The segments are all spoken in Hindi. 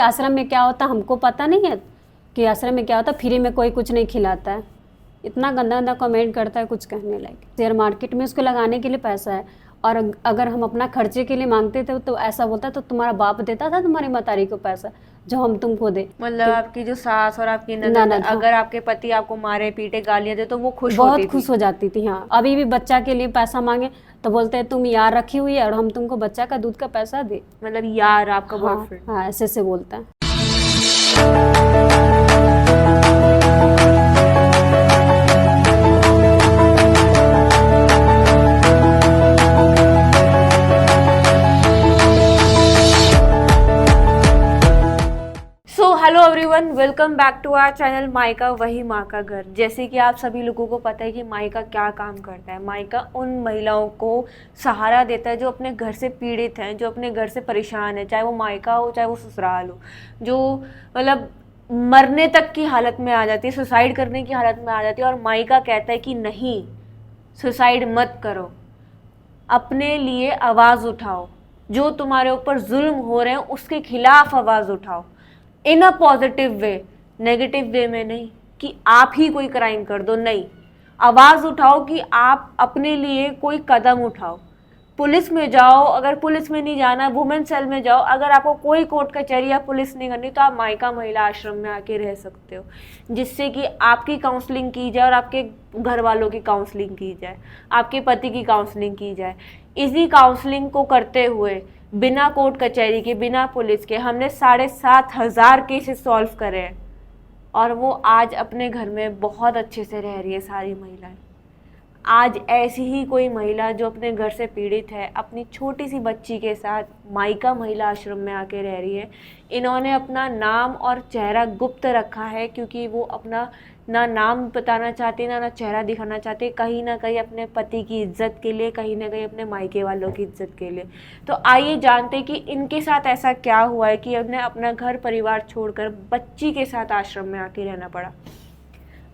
आश्रम में क्या होता हमको पता नहीं है कि आश्रम में क्या होता, फ्री में कोई कुछ नहीं खिलाता है। इतना गंदा गंदा कमेंट करता है, कुछ कहने लायक। शेयर मार्केट में उसको लगाने के लिए पैसा है, और अगर हम अपना खर्चे के लिए मांगते थे तो ऐसा बोलता तो तुम्हारा बाप देता था तुम्हारी मतारी को पैसा जो हम तुमको दे। मतलब आपकी जो सास और आपकी ननद, ननद, हाँ। अगर आपके पति आपको मारे पीटे गालियां दे तो वो खुश बहुत होती खुश थी। हो जाती थी। हाँ, अभी भी बच्चा के लिए पैसा मांगे तो बोलते हैं तुम यार रखी हुई है और हम तुमको बच्चा का दूध का पैसा दे। मतलब यार आपका हाँ बॉयफ्रेंड। हाँ, ऐसे से बोलता है। Hello everyone, welcome back to our channel मायका वही माँ का घर। जैसे कि आप सभी लोगों को पता है कि मायका क्या काम करता है। मायका उन महिलाओं को सहारा देता है जो अपने घर से पीड़ित हैं, जो अपने घर से परेशान है, चाहे वो मायका हो चाहे वो ससुराल हो, जो मतलब मरने तक की हालत में आ जाती है, सुसाइड करने की हालत में आ जाती है। और मायका कहता है कि नहीं, सुसाइड मत करो, अपने लिए आवाज़ उठाओ, जो तुम्हारे ऊपर जुल्म हो रहे हैं उसके खिलाफ आवाज़ उठाओ, इन a positive way, negative way में नहीं कि आप ही कोई क्राइम कर दो। नहीं, आवाज़ उठाओ कि आप अपने लिए कोई कदम उठाओ। पुलिस में जाओ, अगर पुलिस में नहीं जाना वुमेन सेल में जाओ। अगर आपको कोई कोर्ट कचहरी या पुलिस नहीं करनी तो आप मायका महिला आश्रम में आके रह सकते हो, जिससे कि आपकी काउंसलिंग की जाए और आपके घर वालों की काउंसलिंग की जाए, आपके पति की काउंसलिंग की जाए। इसी काउंसलिंग को करते हुए बिना कोर्ट कचहरी के, बिना पुलिस के, हमने 7,500 केसेस सॉल्व करे हैं। और वो आज अपने घर में बहुत अच्छे से रह रही है सारी महिलाएं। आज ऐसी ही कोई महिला जो अपने घर से पीड़ित है, अपनी छोटी सी बच्ची के साथ मायका महिला आश्रम में आके रह रही है। इन्होंने अपना नाम और चेहरा गुप्त रखा है, क्योंकि वो अपना ना नाम बताना चाहती, ना चेहरा दिखाना चाहती, कहीं ना कहीं अपने पति की इज्जत के लिए, कहीं ना कहीं अपने मायके वालों की इज्जत के लिए। तो आइए जानते कि इनके साथ ऐसा क्या हुआ है कि उन्हें अपना घर परिवार छोड़कर बच्ची के साथ आश्रम में आके रहना पड़ा।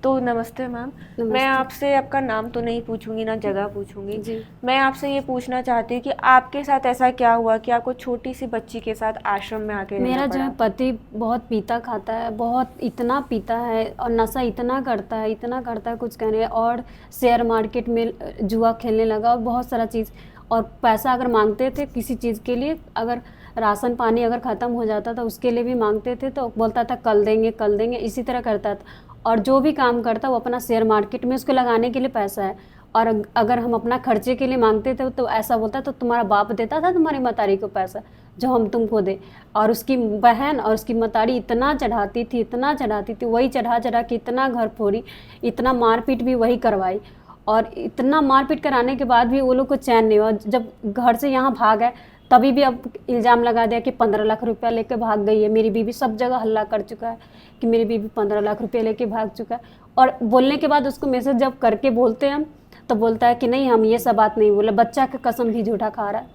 तो नमस्ते मैम। मैं आपसे आपका नाम तो नहीं पूछूंगी, ना जगह पूछूंगी जी। मैं आपसे ये पूछना चाहती हूँ कि आपके साथ ऐसा क्या हुआ कि आपको छोटी सी बच्ची के साथ आश्रम में आके रहना मेरा जो पड़ा? है पति बहुत पीता खाता है, बहुत इतना पीता है और नशा इतना करता है, इतना करता है कुछ कहने। और शेयर मार्केट में जुआ खेलने लगा और बहुत सारा चीज़। और पैसा अगर मांगते थे किसी चीज़ के लिए, अगर राशन पानी अगर ख़त्म हो जाता था उसके लिए भी मांगते थे तो बोलता था कल देंगे कल देंगे, इसी तरह करता था। और जो भी काम करता वो अपना शेयर मार्केट में उसको लगाने के लिए पैसा है। और अगर हम अपना खर्चे के लिए मांगते थे तो ऐसा बोलता तो तुम्हारा बाप देता था तुम्हारी मतारी को पैसा जो हम तुमको दे। और उसकी बहन और उसकी मतारी इतना चढ़ाती थी, इतना चढ़ाती थी, वही चढ़ा चढ़ा के इतना घर फोड़ी, इतना मारपीट भी वही करवाई। और इतना मारपीट कराने के बाद भी वो लोग को चैन नहीं हुआ। जब घर से यहाँ भाग गए तभी भी अब इल्ज़ाम लगा दिया कि 15 लाख रुपया लेके भाग गई है मेरी बीवी। सब जगह हल्ला कर चुका है कि मेरी बीवी 15 लाख रुपया लेके भाग चुका है। और बोलने के बाद उसको मैसेज जब करके बोलते हैं हम तो बोलता है कि नहीं हम ये सब बात नहीं बोले, बच्चा का कसम भी झूठा खा रहा है।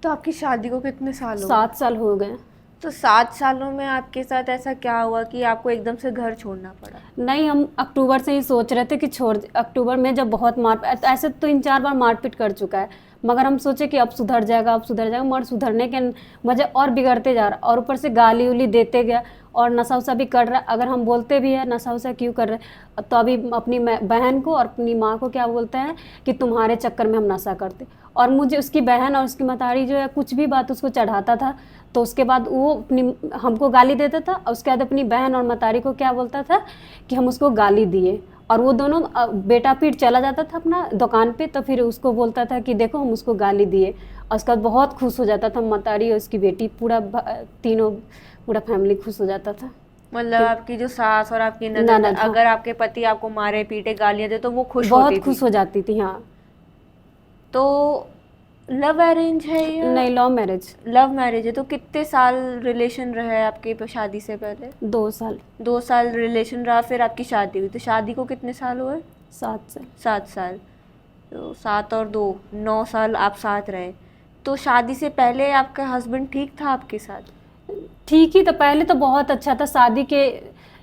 तो आपकी शादी को कितने साल हो? 7 साल हो गए। तो 7 सालों में आपके साथ ऐसा क्या हुआ कि आपको एकदम से घर छोड़ना पड़ा? नहीं, हम अक्टूबर से ही सोच रहे थे कि छोड़। अक्टूबर में जब बहुत ऐसे 3-4 बार मारपीट कर चुका है, मगर हम सोचे कि अब सुधर जाएगा अब सुधर जाएगा, मगर सुधरने के वजह और बिगड़ते जा रहा। और ऊपर से गाली उली देते गया और नशा वशा भी कर रहा। अगर हम बोलते भी है नशा वशा क्यों कर रहे, तो अभी अपनी बहन को और अपनी माँ को क्या बोलता है कि तुम्हारे चक्कर में हम नशा करते। और मुझे उसकी बहन और उसकी मतारी जो है कुछ भी बात उसको चढ़ाता था तो उसके बाद वो अपनी हमको गाली देता था। और उसके बाद अपनी बहन और मतारी को क्या बोलता था कि हम उसको गाली दिए। और वो दोनों बेटा पीट चला जाता था अपना दुकान पे तो फिर उसको बोलता था कि देखो हम उसको गाली दिए। और उसके बाद बहुत खुश हो जाता था, मतारी और उसकी बेटी पूरा तीनों पूरा फैमिली खुश हो जाता था। मतलब आपकी जो सास और आपकी ननद, ननद, हाँ। अगर आपके पति आपको मारे पीटे गालियां दे तो वो खुश बहुत होती खुश थी? हो जाती थी। हाँ। तो लव अरेंज है या नहीं, लव मैरिज। लव मैरिज है। तो कितने साल रिलेशन रहा है आपके शादी से पहले? 2 साल। 2 साल रिलेशन रहा, फिर आपकी शादी हुई। तो शादी को कितने साल हुए? 7 साल। 7 साल। तो 7 और 2 9 साल आप साथ रहे। तो शादी से पहले आपका हस्बैंड ठीक था आपके साथ? ठीक ही तो, पहले तो बहुत अच्छा था। शादी के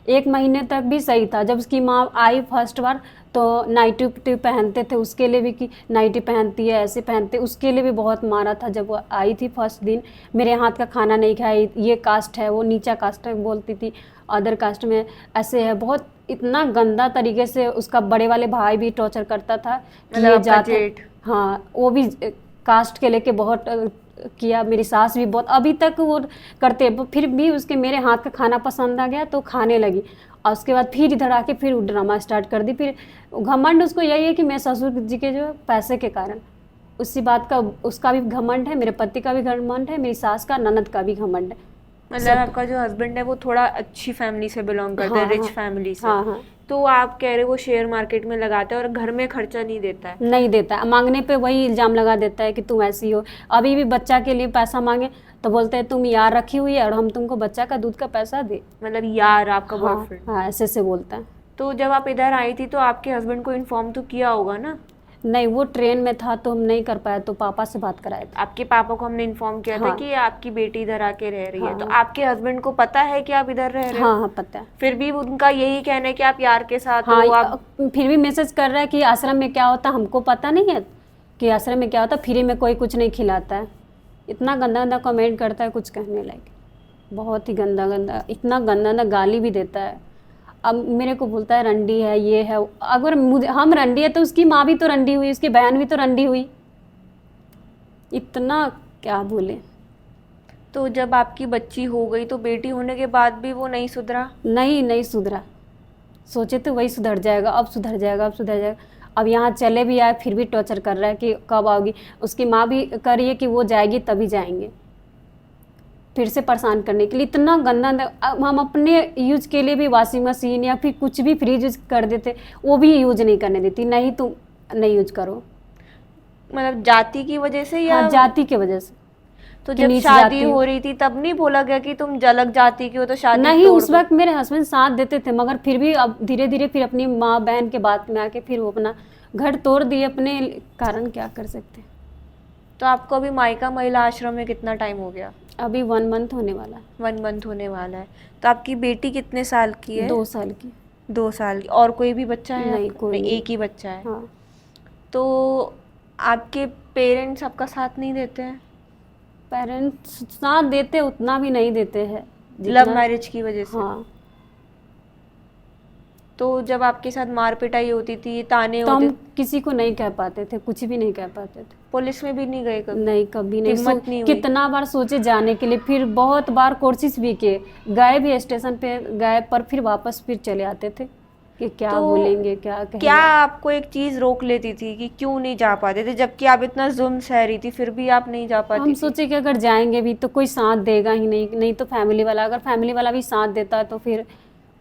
1 महीने तक भी सही था। जब उसकी माँ आई फर्स्ट बार तो नाइटी उटी पहनते थे, उसके लिए भी कि नाइटी पहनती है, ऐसे पहनते, उसके लिए भी बहुत मारा था। जब वो आई थी फर्स्ट दिन, मेरे हाथ का खाना नहीं खाई, ये कास्ट है, वो नीचा कास्ट है बोलती थी, अदर कास्ट में ऐसे है। बहुत इतना गंदा तरीके से उसका बड़े वाले भाई भी टॉर्चर करता था कि मतलब ये आपका जाते, जेठ। हाँ वो भी कास्ट के लेके बहुत किया। मेरी सास भी बहुत अभी तक वो करते, फिर भी उसके मेरे हाथ का खाना पसंद आ गया तो खाने लगी, और उसके बाद फिर इधर आके फिर ड्रामा स्टार्ट कर दी। फिर घमंड उसको यही है कि मैं ससुर जी के जो पैसे के कारण, उसी बात का उसका भी घमंड है, मेरे पति का भी घमंड है, मेरी सास का, ननद का भी घमंड है। मतलब आपका जो हस्बैंड है वो थोड़ा अच्छी फैमिली से बिलोंग करता है, हाँ रिच हाँ फैमिली से। हाँ हाँ, तो आप कह रहे हो वो शेयर मार्केट में लगाता है और घर में खर्चा नहीं देता है। नहीं देता है, मांगने पे वही इल्ज़ाम लगा देता है कि तुम ऐसी हो। अभी भी बच्चा के लिए पैसा मांगे तो बोलते हैं तुम यार रखी हुई है और हम तुमको बच्चा का दूध का पैसा दे। मतलब यार आपका हाँ बॉयफ्रेंड। हाँ, ऐसे से बोलता है। तो जब आप इधर आई थी तो आपके हस्बैंड को इन्फॉर्म तो किया होगा ना। नहीं, वो ट्रेन में था तो हम नहीं कर पाए, तो पापा से बात कराए थे। आपके पापा को हमने इन्फॉर्म किया था हाँ कि आपकी बेटी इधर आके रह रही है, हाँ तो हाँ आपके हस्बैंड को पता है कि आप इधर रह रहे हो? हाँ हाँ, पता है। फिर भी उनका यही कहना है कि आप यार के साथ हाँ हो। आप फिर भी मैसेज कर रहा है कि आश्रम में क्या होता हमको पता नहीं है, कि आश्रम में क्या होता, फ्री में कोई कुछ नहीं खिलाता है। इतना गंदा गंदा कमेंट करता है, कुछ कहने लायक, बहुत ही गंदा गंदा, इतना गंदा गंदा गाली भी देता है। अब मेरे को बोलता है रंडी है, ये है। अगर मुझे हम रंडी है तो उसकी माँ भी तो रंडी हुई, उसकी बहन भी तो रंडी हुई। इतना क्या बोले। तो जब आपकी बच्ची हो गई तो बेटी होने के बाद भी वो नहीं सुधरा? नहीं सुधरा। सोचे तो वही सुधर जाएगा, अब सुधर जाएगा, अब सुधर जाएगा। अब यहाँ चले भी आए फिर भी टॉर्चर कर रहा है कि कब आओगी। उसकी माँ भी कर रही है कि वो जाएगी तभी जाएंगे, फिर से परेशान करने के लिए। इतना गंदा अब हम अपने यूज के लिए भी वॉशिंग मशीन या फिर कुछ भी फ्रिज यूज कर देते, वो भी यूज नहीं करने देती, नहीं तुम नहीं यूज करो। मतलब जाति की वजह से या हाँ, जाति की वजह से। तो कि जब नीच शादी जाति हो रही थी तब नहीं बोला गया कि तुम अलग जाति की हो तो शादी नहीं, तोड़ उस दो? वक्त मेरे हस्बैंड साथ देते थे, मगर फिर भी अब धीरे धीरे फिर अपनी माँ बहन के बात में आके फिर वो अपना घर तोड़ दिए अपने कारण, क्या कर सकते हैं। तो आपको अभी मायका महिला आश्रम में कितना टाइम हो गया? अभी 1 मंथ होने वाला है। 1 मंथ होने वाला है। तो आपकी बेटी कितने साल की है? 2 साल की। 2 साल की। और कोई भी बच्चा है नहीं, आपका? कोई नहीं। एक ही बच्चा है। हाँ, तो आपके पेरेंट्स आपका साथ नहीं देते हैं? पेरेंट्स साथ देते, उतना भी नहीं देते हैं लव जितना। मैरिज की वजह से? हाँ, तो जब आपके साथ मार पिटाई होती थी, ताने तो होते, हम किसी को नहीं कह पाते थे, कुछ भी नहीं कह पाते थे। पुलिस में भी नहीं गए कभी? नहीं, कभी नहीं। हिम्मत नहीं हुई? कितना बार सोचे जाने के लिए, फिर बहुत बार कोशिश भी किए, गए भी स्टेशन पे गए, पर फिर वापस फिर चले आते थे कि क्या तो बोलेंगे, क्या कहेंगे। क्या आपको एक चीज रोक लेती थी कि क्यों नहीं जा पाते थे, जबकि आप इतना जुल्म सह रही थी फिर भी आप नहीं जा पाती हम थी? सोचे कि अगर जाएंगे भी तो कोई साथ देगा ही नहीं, नहीं तो फैमिली वाला, अगर फैमिली वाला भी साथ देता है तो फिर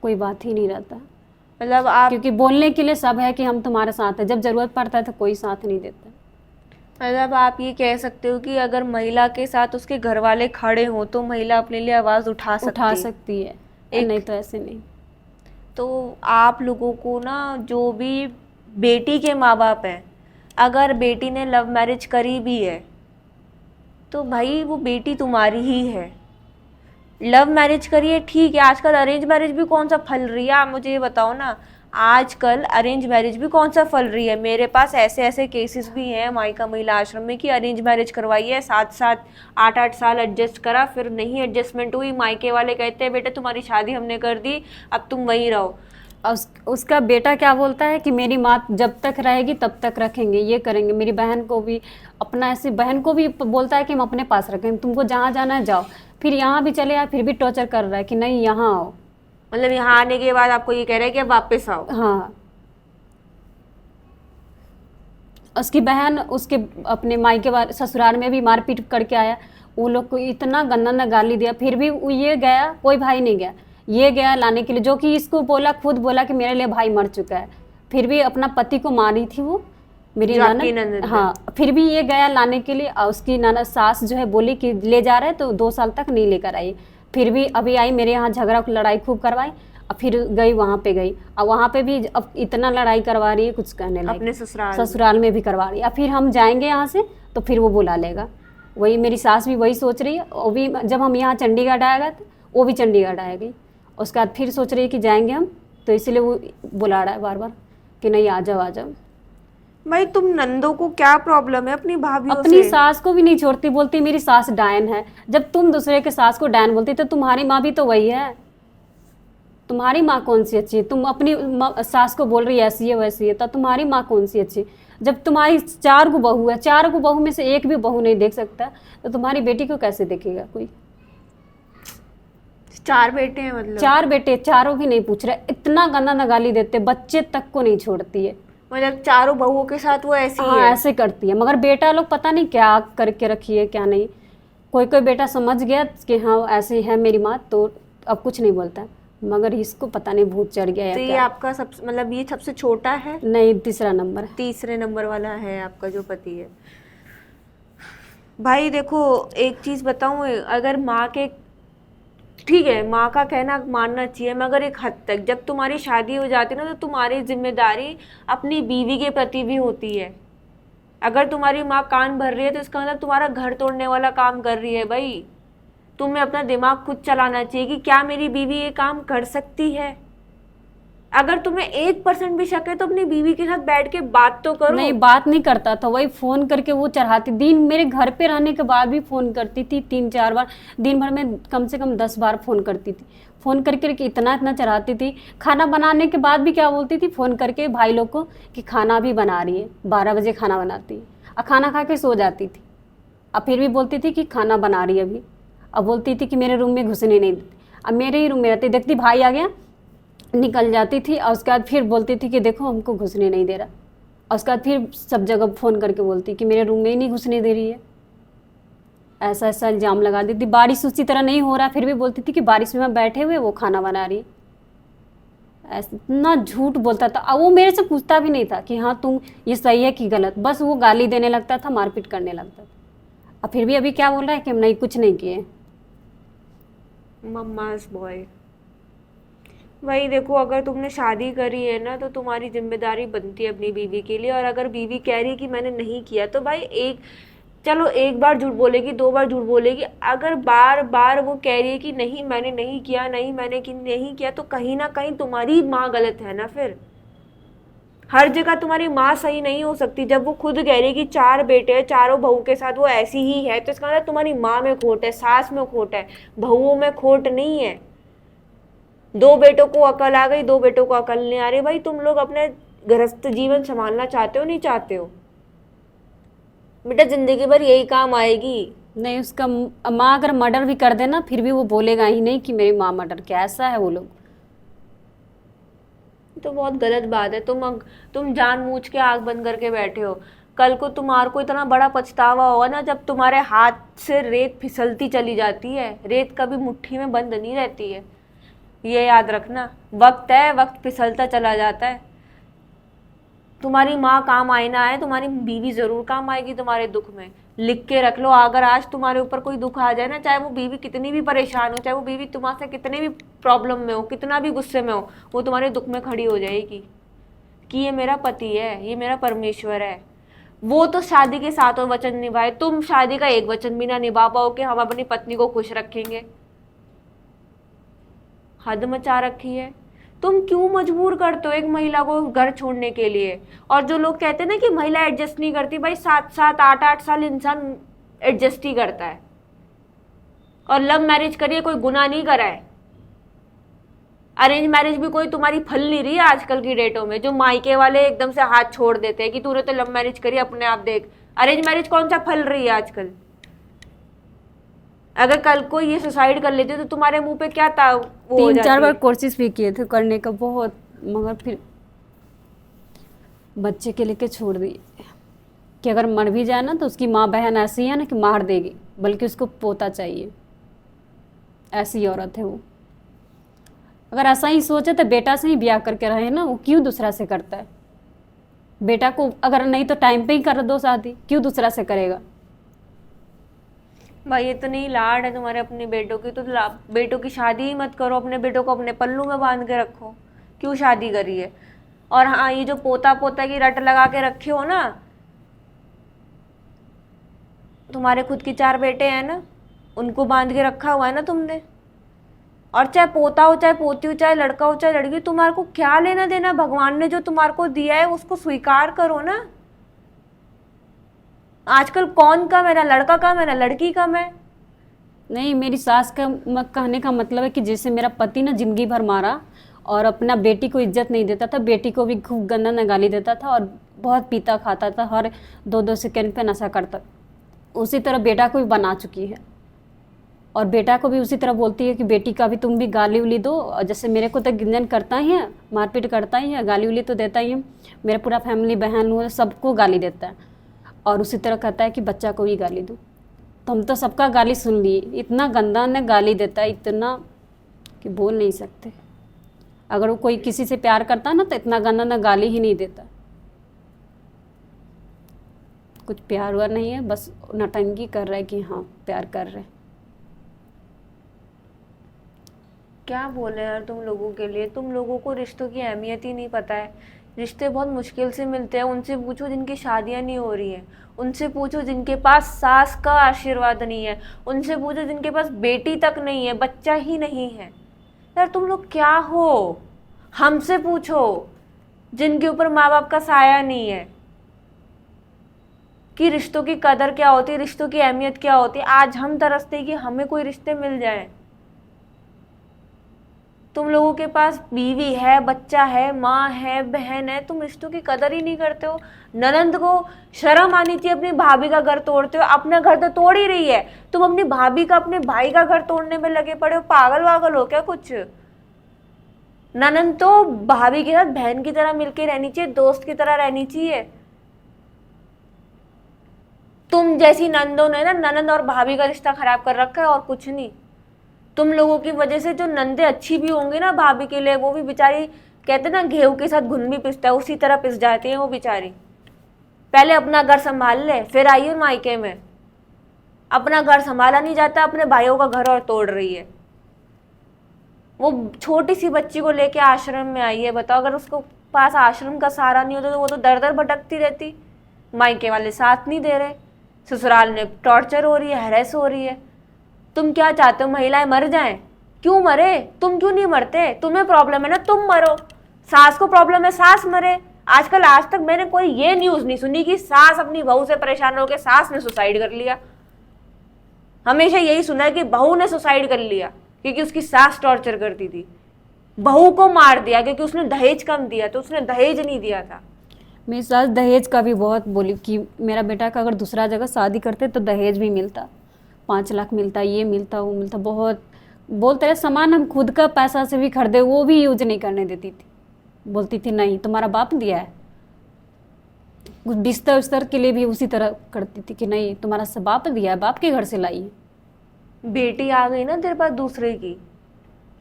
कोई बात ही नहीं रहता। मतलब आप, क्योंकि बोलने के लिए सब है कि हम तुम्हारे साथ है, जब जरूरत पड़ता है तो कोई साथ नहीं देता। मतलब आप ये कह सकते हो कि अगर महिला के साथ उसके घर वाले खड़े हों तो महिला अपने लिए आवाज उठा सकती है, एक- नहीं तो ऐसे नहीं। तो आप लोगों को ना, जो भी बेटी के माँ बाप हैं, अगर बेटी ने लव मैरिज करी भी है तो भाई वो बेटी तुम्हारी ही है। लव मैरिज करिए ठीक है, आजकल अरेंज मैरिज भी कौन सा फल रही है, आप मुझे ये बताओ ना। आजकल अरेंज मैरिज भी कौन सा फल रही है। मेरे पास ऐसे ऐसे केसेस भी हैं मायका महिला आश्रम में कि अरेंज मैरिज करवाई है, 7 8 साल एडजस्ट करा, फिर नहीं एडजस्टमेंट हुई, मायके वाले कहते हैं बेटे तुम्हारी शादी हमने कर दी, अब तुम वहीं रहो। उसका बेटा क्या बोलता है कि मेरी माँ जब तक रहेगी तब तक रखेंगे, ये करेंगे। मेरी बहन को भी अपना ऐसे बहन को भी बोलता है कि हम अपने पास रखेंगे, तुमको जहाँ जाना है जाओ। फिर यहाँ भी चले आए, फिर भी टॉर्चर कर रहा है कि नहीं यहाँ आओ। मतलब यहाँ आने के बाद आपको ये कह रहे हैं कि अब वापस आओ? हाँ, उसकी बहन उसके अपने मायके ससुराल में भी मारपीट करके आया, वो लोग को इतना गंदा गाली दिया, फिर भी वो ये गया, कोई भाई नहीं गया, ये गया लाने के लिए, जो कि इसको बोला, खुद बोला कि मेरे लिए भाई मर चुका है। फिर भी अपना पति को मारी थी वो मेरी ननद। हाँ, फिर भी ये गया लाने के लिए, और उसकी ननद सास जो है बोली कि ले जा रहे तो 2 साल तक नहीं लेकर आई। फिर भी अभी आई, मेरे यहाँ झगड़ा लड़ाई खूब करवाई, और फिर गई वहाँ पे गई, और वहाँ पे भी अब इतना लड़ाई करवा रही है, कुछ कहने लगी। अपने ससुराल में भी करवा रही है। अब फिर हम जाएंगे यहाँ से तो फिर वो बुला लेगा। वही मेरी सास भी वही सोच रही है। वो भी जब हम यहाँ चंडीगढ़ आएगा तो वो भी चंडीगढ़ आएगी, उसके बाद फिर सोच रही है कि जाएंगे हम, तो इसीलिए वो बुला रहा है बार बार कि नहीं आ जाओ आ जाओ। भाई तुम नंदों को क्या प्रॉब्लम है अपनी भाभीियों अपनी से? सास को भी नहीं छोड़ती, बोलती मेरी सास डायन है। जब तुम दूसरे के सास को डायन बोलती तो तुम्हारी माँ भी तो वही है। तुम्हारी माँ कौन सी अच्छी है? तुम अपनी सास को बोल रही है ऐसी है वैसी है, तो तुम्हारी माँ कौन सी अच्छी? जब तुम्हारी 4 गो बहू है, 4 गो बहू में से एक भी बहू नहीं देख सकता, तो तुम्हारी बेटी को कैसे देखेगा कोई? 4 बेटे हैं मतलब? 4 बेटे, चारों भी नहीं पूछ रहे, इतना गंदा ना गाली देते, बच्चे तक को नहीं छोड़ती है। मतलब चारों बहुओं के साथ वो ऐसी हाँ है? ऐसे करती है, मगर बेटा लोग पता नहीं क्या करके रखी है क्या नहीं। कोई कोई बेटा समझ गया कि हाँ ऐसी है मेरी माँ, तो अब कुछ नहीं बोलता, मगर इसको पता नहीं भूत चढ़ गया तो या ये क्या। आपका सब मतलब ये सबसे छोटा है? नहीं, तीसरा नंबर है। तीसरे नंबर वाला है आपका जो पति है। भाई देखो एक चीज बताऊं, अगर माँ के, ठीक है माँ का कहना मानना चाहिए, मगर एक हद तक जब तुम्हारी शादी हो जाती है ना, तो तुम्हारी जिम्मेदारी अपनी बीवी के प्रति भी होती है। अगर तुम्हारी माँ कान भर रही है तो इसका मतलब तुम्हारा घर तोड़ने वाला काम कर रही है। भाई तुम्हें अपना दिमाग खुद चलाना चाहिए कि क्या मेरी बीवी ये काम कर सकती है। अगर तुम्हें 1% भी शक है तो अपनी बीवी के साथ बैठ के बात तो करो। नहीं, बात नहीं करता था, वही फोन करके वो चढ़ाती, दिन मेरे घर पे रहने के बाद भी फोन करती थी 3-4 बार, दिन भर में कम से कम 10 बार फोन करती थी। फोन करके इतना इतना चढ़ाती थी। खाना बनाने के बाद भी क्या बोलती थी फोन करके भाई लोग को कि खाना भी बना रही है, 12 बजे खाना बनाती है, और खाना खा के सो जाती थी। अब फिर भी बोलती थी कि खाना बना रही है अभी। अब बोलती थी कि मेरे रूम में घुसने नहीं देती। अब मेरे ही रूम में रहती, देखती भाई आ गया निकल जाती थी, और उसके बाद फिर बोलती थी कि देखो हमको घुसने नहीं दे रहा, और उसके बाद फिर सब जगह फ़ोन करके बोलती कि मेरे रूम में ही नहीं घुसने दे रही है। ऐसा ऐसा इल्ज़ाम लगा देती। बारिश उसी तरह नहीं हो रहा, फिर भी बोलती थी कि बारिश में हम बैठे हुए वो खाना बना रही। ऐसा इतना झूठ बोलता था। अब वो मेरे से पूछता भी नहीं था कि हाँ तुम ये सही है कि गलत, बस वो गाली देने लगता था, मारपीट करने लगता था। और फिर भी अभी क्या बोल रहा है कि हम नहीं कुछ नहीं किए। Mama's boy. वही देखो, अगर तुमने शादी करी है ना तो तुम्हारी जिम्मेदारी बनती है अपनी बीवी के लिए। और अगर बीवी कह रही है कि मैंने नहीं किया, तो भाई चलो एक बार झूठ बोलेगी, 2 बार झूठ बोलेगी, अगर बार बार वो कह रही है कि नहीं मैंने नहीं किया, नहीं मैंने नहीं किया, तो कहीं ना कहीं तुम्हारी माँ गलत है ना। फिर हर जगह तुम्हारी माँ सही नहीं हो सकती। जब वो खुद कह रही है कि 4 बेटे हैं, चारों बहू के साथ वो ऐसी ही है, तो इसका मतलब तुम्हारी माँ में खोट है, सास में खोट है, बहुओं में खोट नहीं है। 2 बेटों को अकल आ गई, 2 बेटों को अकल नहीं आ रही। भाई तुम लोग अपने गृहस्थ जीवन संभालना चाहते हो, नहीं चाहते हो? बेटा जिंदगी भर यही काम आएगी। नहीं, उसका माँ अगर मर्डर भी कर देना फिर भी वो बोलेगा ही नहीं कि मेरी माँ मर्डर, क्या ऐसा है वो लोग। तो बहुत गलत बात है। तुम जानबूझ के आग बंद करके बैठे हो। कल को तुम्हारे को इतना बड़ा पछतावा होगा ना, जब तुम्हारे हाथ से रेत फिसलती चली जाती है। रेत कभी मुट्ठी में बंद नहीं रहती है, ये याद रखना। वक्त है, वक्त फिसलता चला जाता है। तुम्हारी माँ काम आए ना आए, तुम्हारी बीवी जरूर काम आएगी तुम्हारे दुख में। लिख के रख लो, अगर आज तुम्हारे ऊपर कोई दुख आ जाए ना, चाहे वो बीवी कितनी भी परेशान हो, चाहे वो बीवी तुम्हारे से कितने भी प्रॉब्लम में हो, कितना भी गुस्से में हो, वो तुम्हारे दुख में खड़ी हो जाएगी कि ये मेरा पति है, ये मेरा परमेश्वर है। वो तो शादी के 7 वचन निभाए, तुम शादी का 1 वचन भी ना निभा पाओ कि हम अपनी पत्नी को खुश रखेंगे। हद मचा रखी है। तुम क्यों मजबूर करते हो एक महिला को घर छोड़ने के लिए? और जो लोग कहते हैं ना कि महिला एडजस्ट नहीं करती, भाई 7-7 8-8 साल इंसान एडजस्ट ही करता है। और लव मैरिज करिए, कोई गुनाह नहीं करा है। अरेंज मैरिज भी कोई तुम्हारी फल नहीं रही है आजकल की डेटों में, जो मायके वाले एकदम से हाथ छोड़ देते हैं कि तूने तो लव मैरिज करी, अपने आप देख। अरेंज मैरिज कौन सा फल रही है आजकल? अगर कल को ये सुसाइड कर लेते तो तुम्हारे मुंह पे क्या था? वो 3-4 बार कोशिश भी किए थे करने का बहुत, मगर फिर बच्चे के लेके छोड़ दिए कि अगर मर भी जाए ना तो उसकी माँ बहन ऐसी है ना कि मार देगी, बल्कि उसको पोता चाहिए। ऐसी औरत है वो। अगर ऐसा ही सोचे तो बेटा से ही ब्याह करके रहे ना, वो क्यों दूसरा से करता है? बेटा को अगर नहीं तो टाइम पे ही कर दो शादी, क्यों दूसरा से करेगा? भाई इतनी लाड है तुम्हारे अपने बेटों की, तो बेटों की शादी ही मत करो, अपने बेटों को अपने पल्लू में बांध के रखो। क्यों शादी करी है? और हाँ, ये जो पोता पोता की रट लगा के रखे हो ना, तुम्हारे खुद की 4 बेटे हैं ना, उनको बांध के रखा हुआ है ना तुमने। और चाहे पोता हो, चाहे पोती हो, चाहे लड़का हो, चाहे लड़की, तुम्हारे को क्या लेना देना? भगवान ने जो तुम्हारे को दिया है उसको स्वीकार करो ना। आजकल कौन कम है, ना लड़का कम है ना लड़की कम है। नहीं, मेरी सास का कहने का मतलब है कि जैसे मेरा पति ना जिंदगी भर मारा और अपना बेटी को इज्जत नहीं देता था, बेटी को भी खूब गंदा न गाली देता था और बहुत पीता खाता था, हर 2-2 सेकंड पे नशा करता, उसी तरह बेटा को भी बना चुकी है। और बेटा को भी उसी तरह बोलती है कि बेटी का भी तुम भी गाली उली दो। और जैसे मेरे को तो गिंजन करता ही है, मारपीट करता ही है, गाली उली तो देता ही है, मेरा पूरा फैमिली बहन लोग सबको गाली देता है। और उसी तरह कहता है कि बच्चा को भी गाली दो। तो हम तो सबका गाली सुन लिए, इतना गंदा ने गाली देता है, इतना कि बोल नहीं सकते। अगर वो कोई किसी से प्यार करता है ना तो इतना गंदा ना गाली ही नहीं देता। कुछ प्यार हुआ नहीं है, बस नटंकी कर रहा है कि हाँ प्यार कर रहे। क्या बोले यार तुम लोगों के लिए, तुम लोगों को रिश्तों की अहमियत ही नहीं पता है। रिश्ते बहुत मुश्किल से मिलते हैं। उनसे पूछो जिनकी शादियां नहीं हो रही हैं, उनसे पूछो जिनके पास सास का आशीर्वाद नहीं है, उनसे पूछो जिनके पास बेटी तक नहीं है, बच्चा ही नहीं है। यार तुम लोग क्या हो? हमसे पूछो जिनके ऊपर माँ बाप का साया नहीं है कि रिश्तों की कदर क्या होती है, रिश्तों की अहमियत क्या होती है। आज हम तरसते हैं कि हमें कोई रिश्ते मिल जाए। तुम लोगों के पास बीवी है, बच्चा है, माँ है, बहन है, तुम रिश्तों की कदर ही नहीं करते हो। ननंद को शर्म आनी चाहिए, अपनी भाभी का घर तोड़ते हो। अपना घर तो तोड़ ही रही है, तुम अपनी भाभी का, अपने भाई का घर तोड़ने में लगे पड़े हो। पागल वागल हो क्या कुछ? ननंद तो भाभी के साथ बहन की तरह मिलके रहनी चाहिए, दोस्त की तरह रहनी चाहिए। तुम जैसी नंदों ने ना ननंद और भाभी का रिश्ता खराब कर रखा है, और कुछ नहीं। तुम लोगों की वजह से जो नंदे अच्छी भी होंगी ना भाभी के लिए, वो भी बेचारी, कहते ना गेहूं के साथ घुन भी पिसता है, उसी तरह पिस जाती है वो बेचारी। पहले अपना घर संभाल ले, फिर आई है मायके में। अपना घर संभाला नहीं जाता, अपने भाइयों का घर और तोड़ रही है। वो छोटी सी बच्ची को लेके आश्रम में आई है। बताओ, अगर उसको पास आश्रम का सहारा नहीं होता तो वो तो दर दर भटकती रहती। मायके वाले साथ नहीं दे रहे, ससुराल में टॉर्चर हो रही है, हैरेस हो रही है। तुम क्या चाहते हो? महिलाएं मर जाएं? क्यों मरे? तुम क्यों नहीं मरते? तुम्हें प्रॉब्लम है ना, तुम मरो। सास को प्रॉब्लम है, सास मरे। आजकल आज तक मैंने कोई ये न्यूज नहीं सुनी कि सास अपनी बहू से परेशान होकर सास ने सुसाइड कर लिया। हमेशा यही सुना है कि बहू ने सुसाइड कर लिया क्योंकि उसकी सास टॉर्चर करती थी। बहू को मार दिया क्योंकि उसने दहेज कम दिया, तो उसने दहेज नहीं दिया था। मेरी सास दहेज का भी बहुत बोली कि मेरा बेटा का अगर दूसरा जगह शादी करते तो दहेज भी मिलता, 5 लाख मिलता, ये मिलता, वो मिलता। बहुत बोलते रहे, सामान हम खुद का पैसा से भी खरीदे वो भी यूज नहीं करने देती थी। बोलती थी नहीं तुम्हारा बाप दिया है। बिस्तर उस्तर के लिए भी उसी तरह करती थी कि नहीं तुम्हारा सब बाप दिया है, बाप के घर से लाई है। बेटी आ गई ना तेरे पास दूसरे की,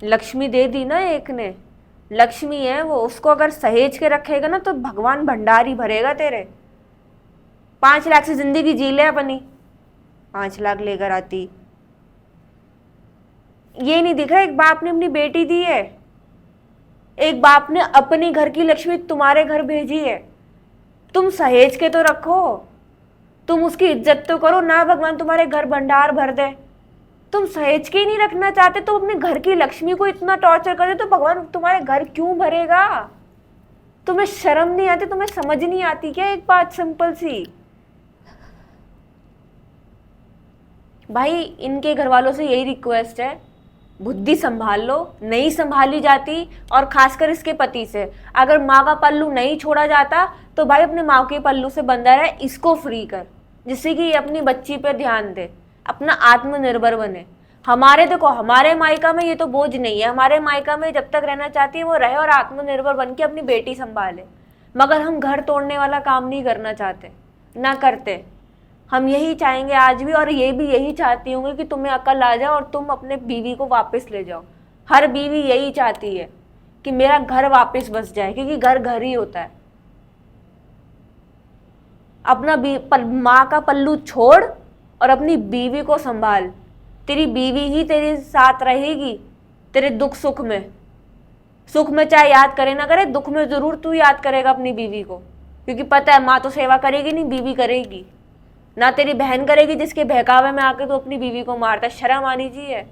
लक्ष्मी दे दी ना एक ने। लक्ष्मी है वो, उसको अगर सहेज के रखेगा ना तो भगवान भंडारी भरेगा तेरे। 5 लाख से जिंदगी जी ले अपनी, 5 लाख लेकर आती। ये नहीं दिख रहा एक बाप ने अपनी बेटी दी है, एक बाप ने अपने घर की लक्ष्मी तुम्हारे घर भेजी है। तुम सहेज के तो रखो, तुम उसकी इज्जत तो करो ना। भगवान तुम्हारे घर भंडार भर दे, तुम सहेज के ही नहीं रखना चाहते, तो अपने घर की लक्ष्मी को इतना टॉर्चर कर दे तो भगवान तुम्हारे घर क्यों भरेगा? तुम्हें शर्म नहीं आती? तुम्हें समझ नहीं आती क्या एक बात सिंपल सी? भाई इनके घर वालों से यही रिक्वेस्ट है, बुद्धि संभाल लो, नहीं संभाली जाती। और खासकर इसके पति से, अगर माँ का पल्लू नहीं छोड़ा जाता तो भाई अपने माँ के पल्लू से बंधा रहे, इसको फ्री कर, जिससे कि अपनी बच्ची पर ध्यान दे, अपना आत्मनिर्भर बने। हमारे देखो, हमारे मायका में ये तो बोझ नहीं है। हमारे मायका में जब तक रहना चाहती है वो रहे और आत्मनिर्भर बन के अपनी बेटी संभाले। मगर हम घर तोड़ने वाला काम नहीं करना चाहते, ना करते। हम यही चाहेंगे आज भी, और ये भी यही चाहती होंगी कि तुम्हें अकल आ जाए और तुम अपने बीवी को वापस ले जाओ। हर बीवी यही चाहती है कि मेरा घर वापस बस जाए, क्योंकि घर घर ही होता है। अपना माँ का पल्लू छोड़ और अपनी बीवी को संभाल। तेरी बीवी ही तेरे साथ रहेगी तेरे दुख सुख में। सुख में चाहे याद करे ना करे, दुख में जरूर तू याद करेगा अपनी बीवी को, क्योंकि पता है माँ तो सेवा करेगी नहीं, बीवी करेगी ना। तेरी बहन करेगी जिसके बहकावे में आके तो अपनी बीवी को मारता है। शर्म आनी चाहिए।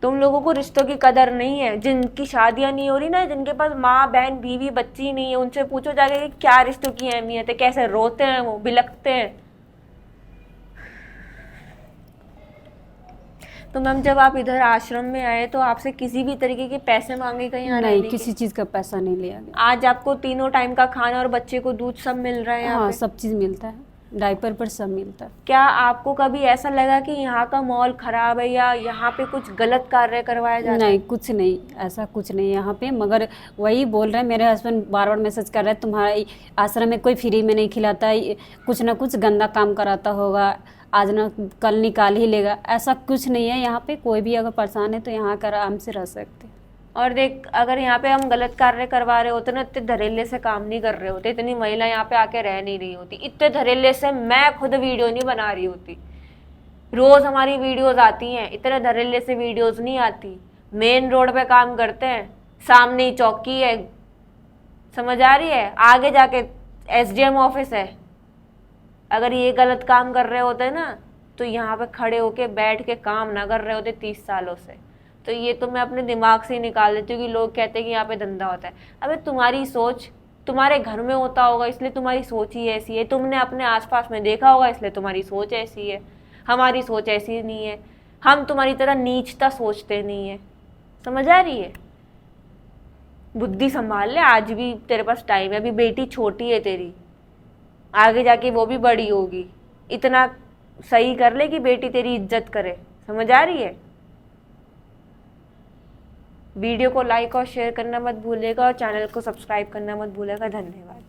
तुम लोगों को रिश्तों की कदर नहीं है। जिनकी शादियां नहीं हो रही ना, जिनके पास माँ बहन बीवी बच्ची नहीं है, उनसे पूछो जाके कि क्या रिश्तों की अहमियत है, कैसे रोते हैं वो, बिलखते हैं। तो मैम जब आप इधर आश्रम में आए तो आपसे किसी भी तरीके के पैसे मांगे गए यहाँ नहीं, रहने किसी के? चीज़ का पैसा नहीं लिया गया। आज आपको तीनों टाइम का खाना और बच्चे को दूध सब मिल रहा है यहाँ हाँ, पे? सब चीज़ मिलता है, डायपर पर सब मिलता है। क्या आपको कभी ऐसा लगा कि यहाँ का माहौल खराब है या यहाँ पे कुछ गलत कार्य करवाया जाता है? नहीं, कुछ नहीं, ऐसा कुछ नहीं यहाँ पे। मगर वही बोल रहे हैं, मेरे हस्बैंड बार बार मैसेज कर रहे हैं तुम्हारा आश्रम में कोई फ्री में नहीं खिलाता, कुछ ना कुछ गंदा काम कराता होगा, आज ना कल निकाल ही लेगा। ऐसा कुछ नहीं है यहाँ पे। कोई भी अगर परेशान है तो यहाँ कर आराम से रह सकते हैं। और देख, अगर यहाँ पे हम गलत कार्य करवा रहे होते ना, इतने धड़ल्ले से काम नहीं कर रहे होते, इतनी महिला यहाँ पे आके रह नहीं रही होती, इतने धड़ल्ले से मैं खुद वीडियो नहीं बना रही होती। रोज हमारी वीडियोस आती हैं, इतने धड़ल्ले से वीडियोस नहीं आती। मेन रोड पे काम करते हैं, सामने ही चौकी है, समझ आ रही है, आगे जाके SDM ऑफिस है। अगर ये गलत काम कर रहे होते ना तो यहाँ पे खड़े होके बैठ के काम ना कर रहे होते 30 सालों से। तो ये तो मैं अपने दिमाग से ही निकाल देती हूँ कि लोग कहते हैं कि यहाँ पे धंधा होता है। अबे तुम्हारी सोच तुम्हारे घर में होता होगा इसलिए तुम्हारी सोच ही ऐसी है, तुमने अपने आसपास में देखा होगा इसलिए तुम्हारी सोच ऐसी है। हमारी सोच ऐसी नहीं है, हम तुम्हारी तरह नीचता सोचते नहीं है, समझ आ रही है? बुद्धि संभाल ले, आज भी तेरे पास टाइम है, अभी बेटी छोटी है तेरी, आगे जाके वो भी बड़ी होगी। इतना सही कर ले कि बेटी तेरी इज्जत करे, समझ आ रही है? वीडियो को लाइक और शेयर करना मत भूलिएगा और चैनल को सब्सक्राइब करना मत भूलिएगा। धन्यवाद।